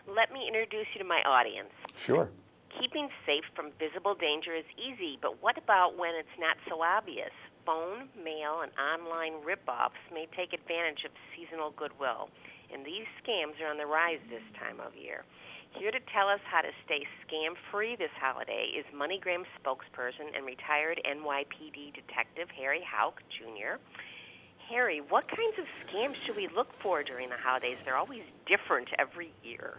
Let me introduce you to my audience. Sure. Keeping safe from visible danger is easy, but what about when it's not so obvious? Phone, mail, and online rip-offs may take advantage of seasonal goodwill, and these scams are on the rise this time of year. Here to tell us how to stay scam-free this holiday is MoneyGram spokesperson and retired NYPD detective Harry Houck, Jr. Harry, what kinds of scams should we look for during the holidays? They're always different every year.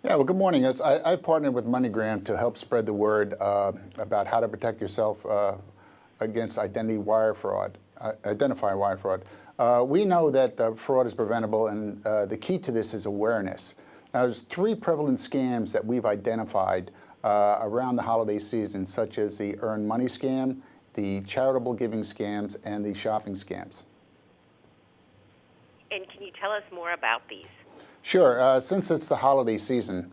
Yeah, well, good morning. I partnered with MoneyGram to help spread the word about how to protect yourself against identifier wire fraud. We know that fraud is preventable, and the key to this is awareness. Now, there's 3 prevalent scams that we've identified around the holiday season, such as the earned money scam, the charitable giving scams, and the shopping scams. And can you tell us more about these? Sure. Since it's the holiday season,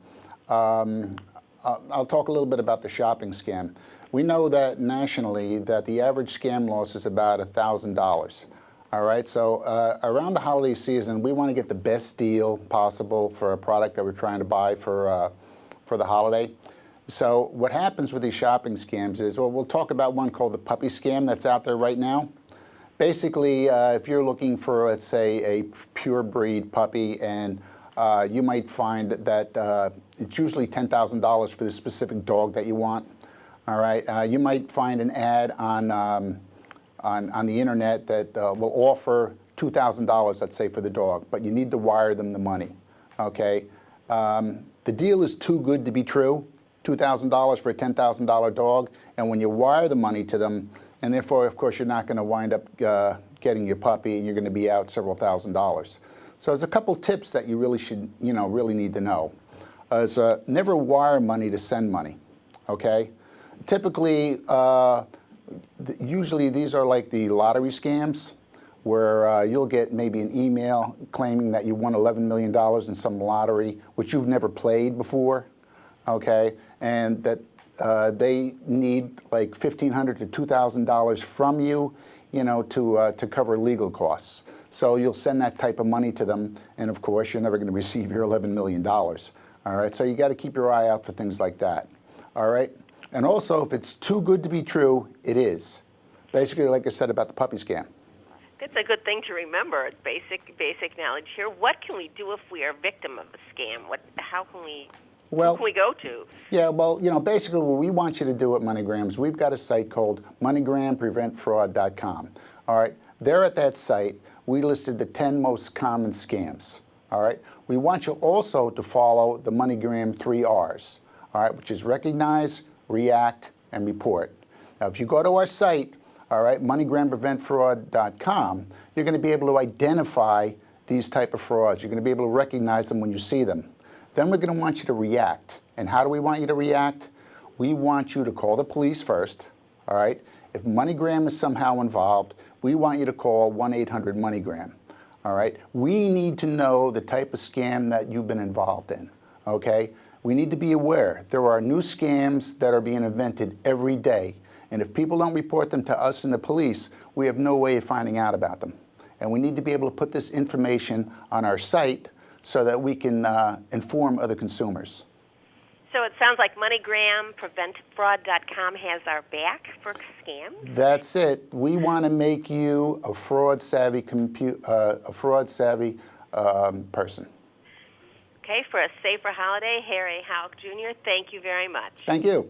I'll talk a little bit about the shopping scam. We know that nationally that the average scam loss is about $1,000. All right, so around the holiday season, we want to get the best deal possible for a product that we're trying to buy for the holiday. So what happens with these shopping scams is, well, we'll talk about one called the puppy scam that's out there right now. Basically, if you're looking for, let's say, a pure breed puppy, and you might find that it's usually $10,000 for the specific dog that you want. All right, you might find an ad on the internet that will offer $2,000, let's say, for the dog, but you need to wire them the money. Okay, the deal is too good to be true. $2,000 for a $10,000 dog, and when you wire the money to them, and therefore, of course, you're not going to wind up getting your puppy, and you're going to be out several $1,000s. So there's a couple tips that you really should, really need to know. Never wire money to send money. Okay, typically, usually these are like the lottery scams, where you'll get maybe an email claiming that you won $11 million in some lottery, which you've never played before. Okay, and that they need like $1,500 to $2,000 from you, to cover legal costs. So you'll send that type of money to them, and of course you're never going to receive your $11 million. All right, so you got to keep your eye out for things like that. All right, and also if it's too good to be true, it is. Basically, like I said about the puppy scam. That's a good thing to remember. It's basic knowledge here. What can we do if we are a victim of a scam? How can we? Who can we go to? Yeah, well, basically what we want you to do at MoneyGram is we've got a site called MoneyGramPreventFraud.com. All right, there at that site, we listed the 10 most common scams. All right, we want you also to follow the MoneyGram 3 R's, all right, which is recognize, react, and report. Now, if you go to our site, all right, MoneyGramPreventFraud.com, you're going to be able to identify these type of frauds. You're going to be able to recognize them when you see them. Then we're going to want you to react. And how do we want you to react? We want you to call the police first, all right? If MoneyGram is somehow involved, we want you to call 1-800-MoneyGram, all right? We need to know the type of scam that you've been involved in, okay? We need to be aware. There are new scams that are being invented every day. And if people don't report them to us and the police, we have no way of finding out about them. And we need to be able to put this information on our site so that we can inform other consumers. So it sounds like MoneyGramPreventFraud.com has our back for scams? That's it. We want to make you a fraud-savvy person. Okay, for a safer holiday, Harry Houck, Jr., thank you very much. Thank you.